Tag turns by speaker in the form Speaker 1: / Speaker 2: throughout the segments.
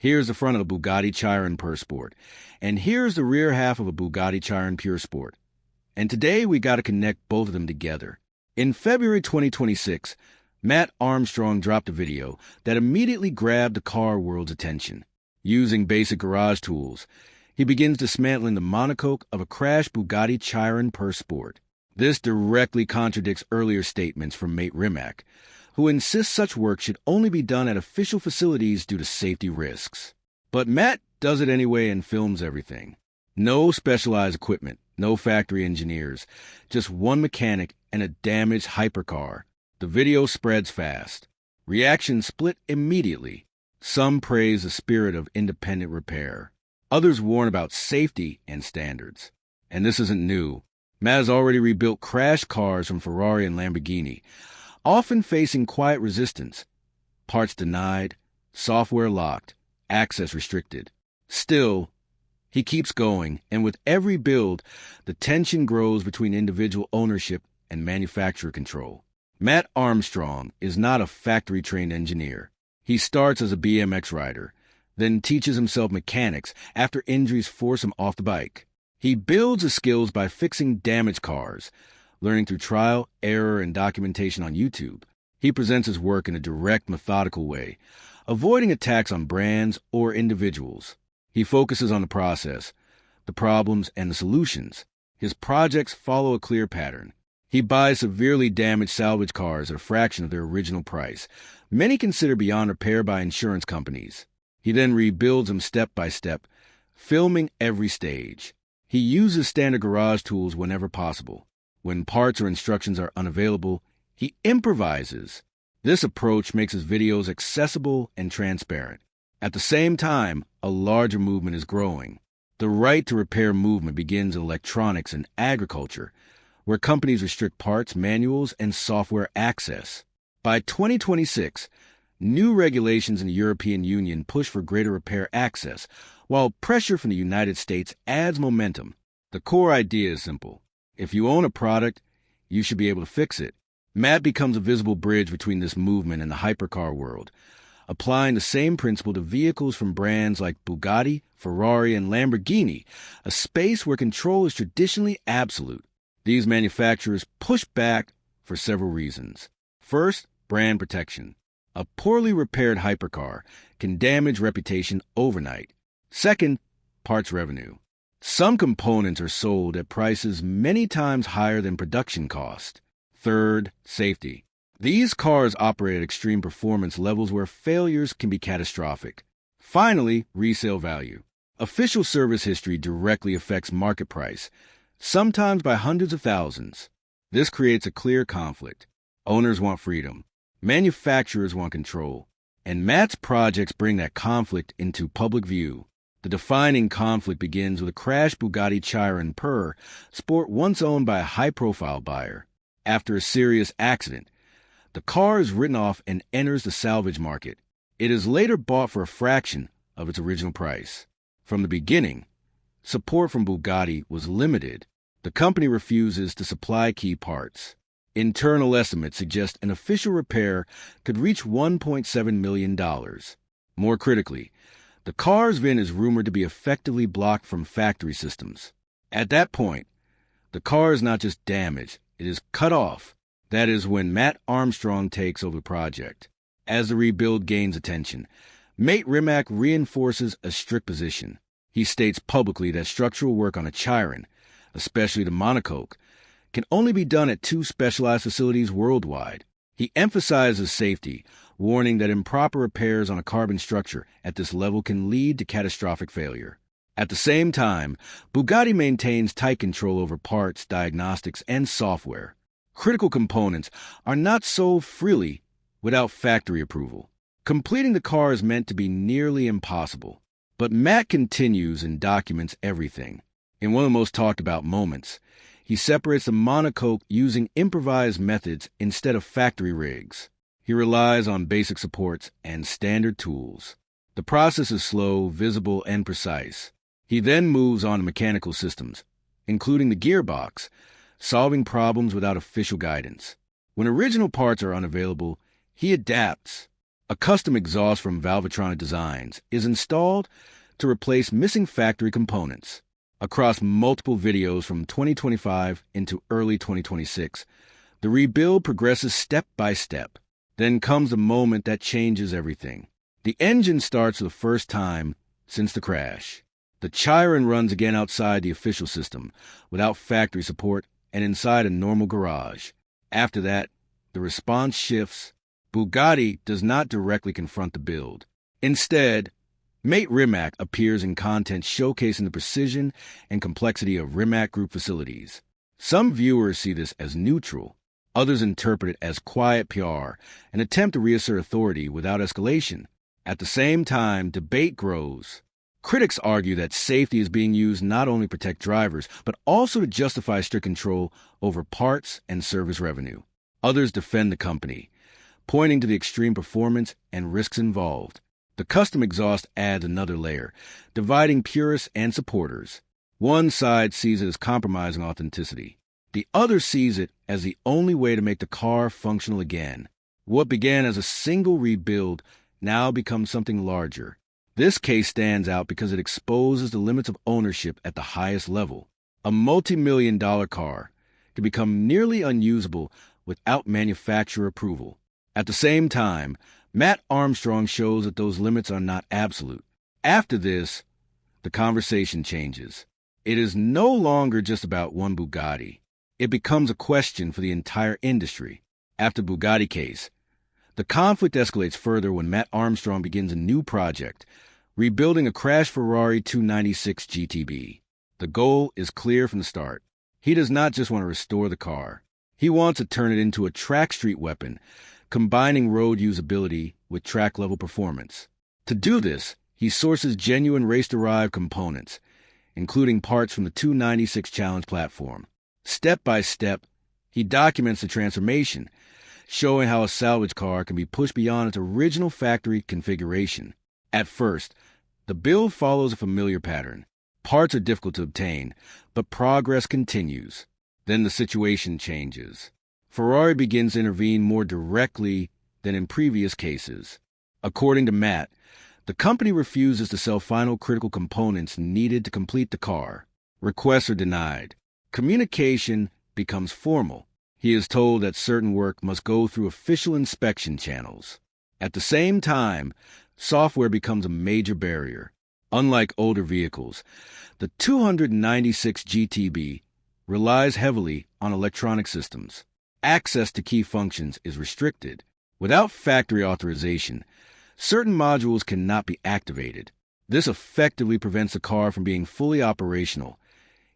Speaker 1: Here's the front of a Bugatti Chiron Pure Sport, and here's the rear half of a Bugatti Chiron Pure Sport. And today we got to connect both of them together. In February 2026, Matt Armstrong dropped a video that immediately grabbed the car world's attention. Using basic garage tools, he begins dismantling the monocoque of a crashed Bugatti Chiron Pure Sport. This directly contradicts earlier statements from mate Rimac, who insists such work should only be done at official facilities due to safety risks. But Matt does it anyway and films everything. No specialized equipment, no factory engineers, just one mechanic and a damaged hypercar. The video spreads fast. Reactions split immediately. Some praise the spirit of independent repair. Others warn about safety and standards. And this isn't new. Matt has already rebuilt crashed cars from Ferrari and Lamborghini, often facing quiet resistance. Parts denied, software locked, access restricted. Still, he keeps going, and with every build, the tension grows between individual ownership and manufacturer control. Matt Armstrong is not a factory-trained engineer. He starts as a BMX rider, then teaches himself mechanics after injuries force him off the bike. He builds his skills by fixing damaged cars, learning through trial, error, and documentation on YouTube. He presents his work in a direct, methodical way, avoiding attacks on brands or individuals. He focuses on the process, the problems, and the solutions. His projects follow a clear pattern. He buys severely damaged salvage cars at a fraction of their original price, many consider beyond repair by insurance companies. He then rebuilds them step by step, filming every stage. He uses standard garage tools whenever possible. When parts or instructions are unavailable, he improvises. This approach makes his videos accessible and transparent. At the same time, a larger movement is growing. The right to repair movement begins in electronics and agriculture, where companies restrict parts, manuals, and software access. By 2026, new regulations in the European Union push for greater repair access, while pressure from the United States adds momentum. The core idea is simple. If you own a product, you should be able to fix it. Matt becomes a visible bridge between this movement and the hypercar world, applying the same principle to vehicles from brands like Bugatti, Ferrari, and Lamborghini, a space where control is traditionally absolute. These manufacturers push back for several reasons. First, brand protection. A poorly repaired hypercar can damage reputation overnight. Second, parts revenue. Some components are sold at prices many times higher than production cost. Third, safety. These cars operate at extreme performance levels where failures can be catastrophic. Finally, resale value. Official service history directly affects market price, sometimes by hundreds of thousands. This creates a clear conflict. Owners want freedom. Manufacturers want control. And Matt's projects bring that conflict into public view. The defining conflict begins with a crashed Bugatti Chiron Pure Sport once owned by a high-profile buyer. After a serious accident, the car is written off and enters the salvage market. It is later bought for a fraction of its original price. From the beginning, support from Bugatti was limited. The company refuses to supply key parts. Internal estimates suggest an official repair could reach $1.7 million. More critically, the car's VIN is rumored to be effectively blocked from factory systems. At that point, the car is not just damaged, it is cut off. That is when Matt Armstrong takes over the project. As the rebuild gains attention, mate Rimac reinforces a strict position. He states publicly that structural work on a Chiron, especially the monocoque, can only be done at 2 specialized facilities worldwide. He emphasizes safety, warning that improper repairs on a carbon structure at this level can lead to catastrophic failure. At the same time, Bugatti maintains tight control over parts, diagnostics, and software. Critical components are not sold freely without factory approval. Completing the car is meant to be nearly impossible. But Matt continues and documents everything. In one of the most talked about moments, he separates the monocoque using improvised methods instead of factory rigs. He relies on basic supports and standard tools. The process is slow, visible, and precise. He then moves on to mechanical systems, including the gearbox, solving problems without official guidance. When original parts are unavailable, he adapts. A custom exhaust from Valvetronic Designs is installed to replace missing factory components. Across multiple videos from 2025 into early 2026, the rebuild progresses step by step. Then comes the moment that changes everything. The engine starts for the first time since the crash. The Chiron runs again outside the official system, without factory support and inside a normal garage. After that, the response shifts. Bugatti does not directly confront the build. Instead, Mate Rimac appears in content showcasing the precision and complexity of Rimac Group facilities. Some viewers see this as neutral. Others interpret it as quiet PR, an attempt to reassert authority without escalation. At the same time, debate grows. Critics argue that safety is being used not only to protect drivers, but also to justify strict control over parts and service revenue. Others defend the company, pointing to the extreme performance and risks involved. The custom exhaust adds another layer, dividing purists and supporters. One side sees it as compromising authenticity. The other sees it as the only way to make the car functional again. What began as a single rebuild now becomes something larger. This case stands out because it exposes the limits of ownership at the highest level. A multi-million-dollar car can become nearly unusable without manufacturer approval. At the same time, Matt Armstrong shows that those limits are not absolute. After this, the conversation changes. It is no longer just about one Bugatti. It becomes a question for the entire industry. After the Bugatti case, the conflict escalates further when Matt Armstrong begins a new project, rebuilding a crashed Ferrari 296 GTB. The goal is clear from the start. He does not just want to restore the car. He wants to turn it into a track street weapon, combining road usability with track-level performance. To do this, he sources genuine race-derived components, including parts from the 296 Challenge platform. Step by step, he documents the transformation, showing how a salvage car can be pushed beyond its original factory configuration. At first, the build follows a familiar pattern. Parts are difficult to obtain, but progress continues. Then the situation changes. Ferrari begins to intervene more directly than in previous cases. According to Matt, the company refuses to sell final critical components needed to complete the car. Requests are denied. Communication becomes formal. He is told that certain work must go through official inspection channels. At the same time, software becomes a major barrier. Unlike older vehicles, the 296 GTB relies heavily on electronic systems. Access to key functions is restricted. Without factory authorization, certain modules cannot be activated. This effectively prevents the car from being fully operational,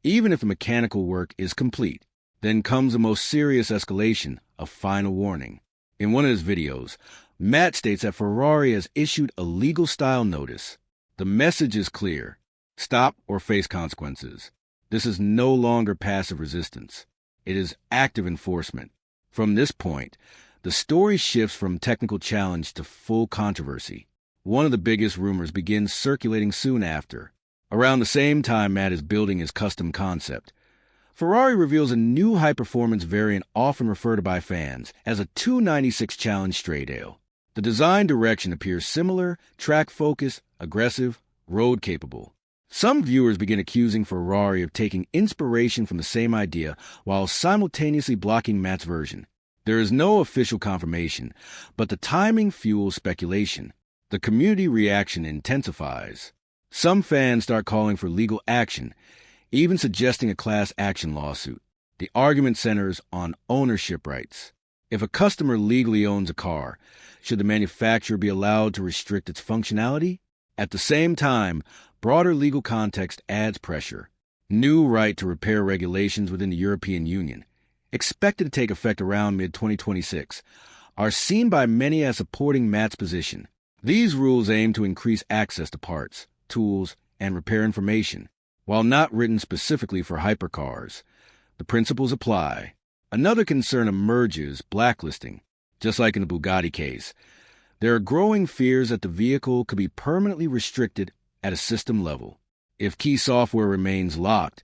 Speaker 1: even if the mechanical work is complete. Then comes the most serious escalation, a final warning. In one of his videos, Matt states that Ferrari has issued a legal style notice. The message is clear: stop or face consequences. This is no longer passive resistance. It is active enforcement. From this point, the story shifts from technical challenge to full controversy. One of the biggest rumors begins circulating soon after. Around the same time Matt is building his custom concept, Ferrari reveals a new high-performance variant often referred to by fans as a 296 Challenge Straight Ale. The design direction appears similar, track-focused, aggressive, road-capable. Some viewers begin accusing Ferrari of taking inspiration from the same idea while simultaneously blocking Matt's version. There is no official confirmation, but the timing fuels speculation. The community reaction intensifies. Some fans start calling for legal action, even suggesting a class action lawsuit. The argument centers on ownership rights. If a customer legally owns a car, should the manufacturer be allowed to restrict its functionality? At the same time, broader legal context adds pressure. New right to repair regulations within the European Union, expected to take effect around mid-2026, are seen by many as supporting Matt's position. These rules aim to increase access to parts, tools, and repair information. While not written specifically for hypercars, the principles apply. Another concern emerges: blacklisting. Just like in the Bugatti case, there are growing fears that the vehicle could be permanently restricted at a system level. If key software remains locked,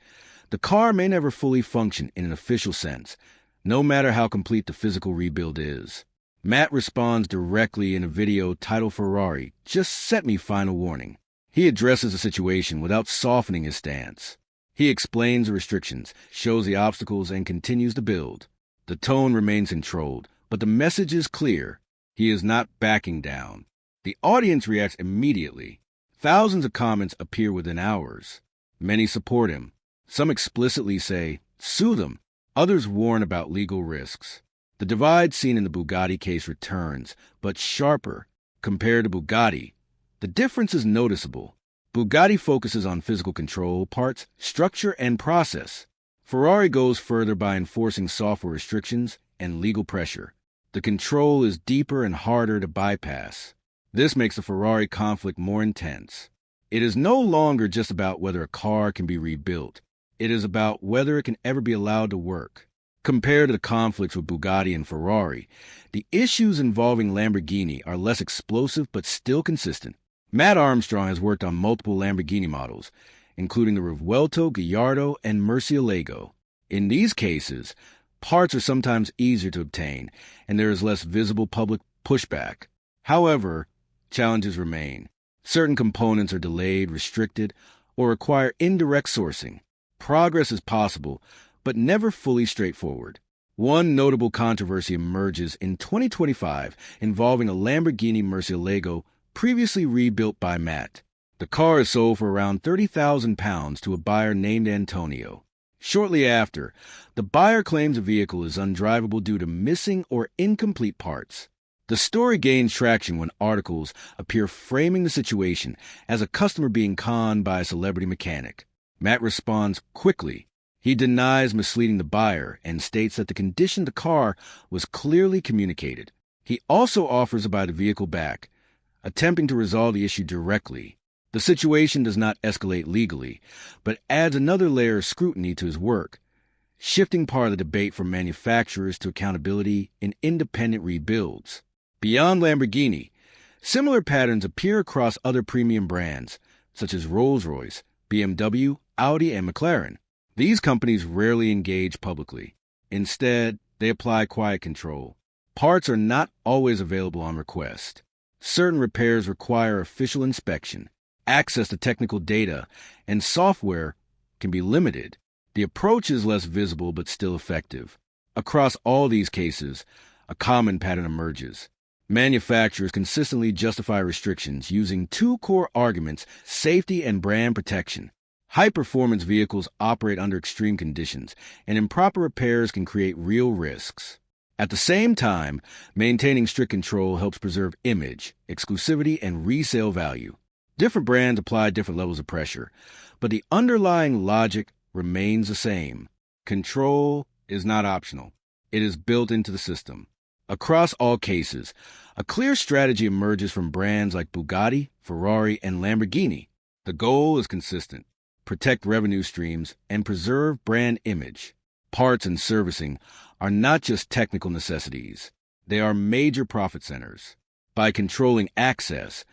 Speaker 1: the car may never fully function in an official sense, no matter how complete the physical rebuild is. Matt responds directly in a video titled Ferrari, "Just set me final warning." He addresses the situation without softening his stance. He explains the restrictions, shows the obstacles, and continues to build. The tone remains controlled, but the message is clear. He is not backing down. The audience reacts immediately. Thousands of comments appear within hours. Many support him. Some explicitly say, "Sue them." Others warn about legal risks. The divide seen in the Bugatti case returns, but sharper. Compared to Bugatti, the difference is noticeable. Bugatti focuses on physical control, parts, structure, and process. Ferrari goes further by enforcing software restrictions and legal pressure. The control is deeper and harder to bypass. This makes the Ferrari conflict more intense. It is no longer just about whether a car can be rebuilt. It is about whether it can ever be allowed to work. Compared to the conflicts with Bugatti and Ferrari, the issues involving Lamborghini are less explosive but still consistent. Matt Armstrong has worked on multiple Lamborghini models, including the Revuelto, Gallardo, and Murcielago. In these cases, parts are sometimes easier to obtain, and there is less visible public pushback. However, challenges remain. Certain components are delayed, restricted, or require indirect sourcing. Progress is possible, but never fully straightforward. One notable controversy emerges in 2025 involving a Lamborghini Murcielago previously rebuilt by Matt. The car is sold for around £30,000 to a buyer named Antonio. Shortly after, the buyer claims the vehicle is undrivable due to missing or incomplete parts. The story gains traction when articles appear framing the situation as a customer being conned by a celebrity mechanic. Matt responds quickly. He denies misleading the buyer and states that the condition of the car was clearly communicated. He also offers to buy the vehicle back, attempting to resolve the issue directly. The situation does not escalate legally, but adds another layer of scrutiny to his work, shifting part of the debate from manufacturers to accountability in independent rebuilds. Beyond Lamborghini, similar patterns appear across other premium brands, such as Rolls-Royce, BMW, Audi, and McLaren. These companies rarely engage publicly. Instead, they apply quiet control. Parts are not always available on request. Certain repairs require official inspection. Access to technical data and software can be limited. The approach is less visible but still effective. Across all these cases, a common pattern emerges. Manufacturers consistently justify restrictions using two core arguments: safety and brand protection. High-performance vehicles operate under extreme conditions, and improper repairs can create real risks. At the same time, maintaining strict control helps preserve image, exclusivity, and resale value. Different brands apply different levels of pressure, but the underlying logic remains the same. Control is not optional. It is built into the system. Across all cases, a clear strategy emerges from brands like Bugatti, Ferrari, and Lamborghini. The goal is consistent: protect revenue streams and preserve brand image. Parts and servicing are not just technical necessities. They are major profit centers. By controlling access,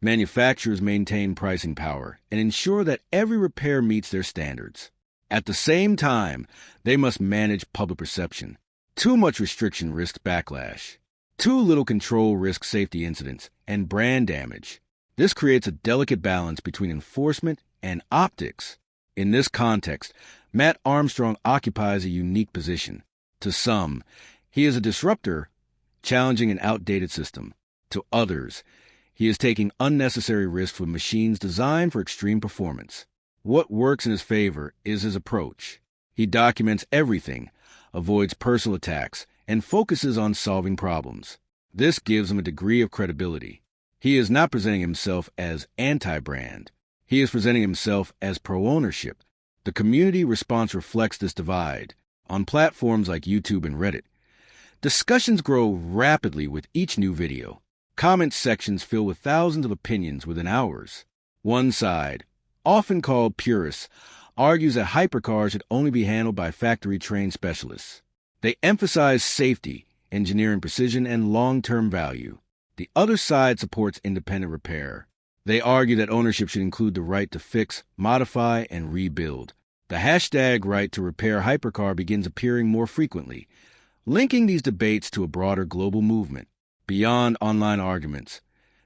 Speaker 1: manufacturers maintain pricing power and ensure that every repair meets their standards. At the same time, they must manage public perception. Too much restriction risks backlash. Too little control risks safety incidents and brand damage. This creates a delicate balance between enforcement and optics. In this context, Matt Armstrong occupies a unique position. To some, he is a disruptor, challenging an outdated system. To others, he is taking unnecessary risks with machines designed for extreme performance. What works in his favor is his approach. He documents everything, avoids personal attacks, and focuses on solving problems. This gives him a degree of credibility. He is not presenting himself as anti-brand. He is presenting himself as pro-ownership. The community response reflects this divide. On platforms like YouTube and Reddit, discussions grow rapidly with each new video. Comment sections fill with thousands of opinions within hours. One side, often called purists, argues that hypercars should only be handled by factory-trained specialists. They emphasize safety, engineering precision, and long-term value. The other side supports independent repair. They argue that ownership should include the right to fix, modify, and rebuild. The hashtag right to repair hypercar begins appearing more frequently. Linking these debates to a broader global movement, beyond online arguments,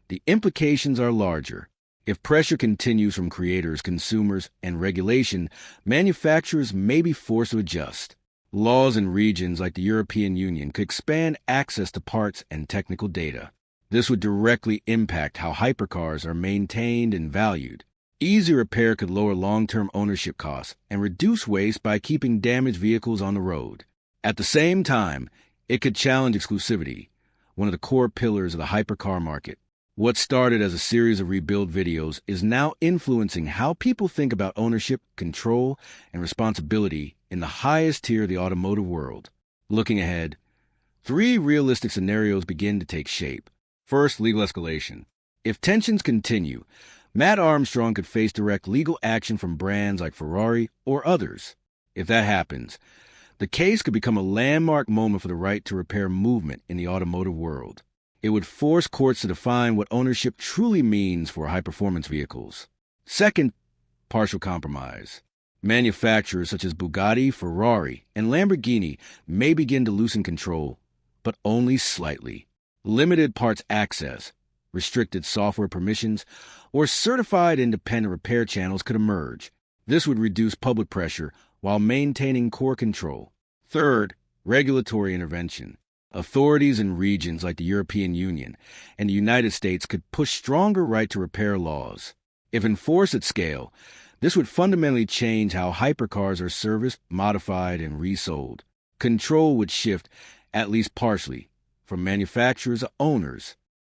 Speaker 1: the implications are larger. If pressure continues from creators, consumers, and regulation, manufacturers may be forced to adjust. Laws in regions like the European Union could expand access to parts and technical data. This would directly impact how hypercars are maintained and valued. Easy repair could lower long-term ownership costs and reduce waste by keeping damaged vehicles on the road. At the same time, it could challenge exclusivity, one of the core pillars of the hypercar market. What started as a series of rebuild videos is now influencing how people think about ownership, control, and responsibility in the highest tier of the automotive world. Looking ahead, 3 realistic scenarios begin to take shape. First, legal escalation. If tensions continue, Matt Armstrong could face direct legal action from brands like Ferrari or others. If that happens, the case could become a landmark moment for the right to repair movement in the automotive world. It would force courts to define what ownership truly means for high-performance vehicles. Second, partial compromise. Manufacturers such as Bugatti, Ferrari, and Lamborghini may begin to loosen control, but only slightly. Limited parts access, restricted software permissions, or certified independent repair channels could emerge. This would reduce public pressure while maintaining core control. Third, regulatory intervention. Authorities in regions like the European Union and the United States could push stronger right-to-repair laws. If enforced at scale, this would fundamentally change how hypercars are serviced, modified, and resold. Control would shift, at least partially, from manufacturers to owners.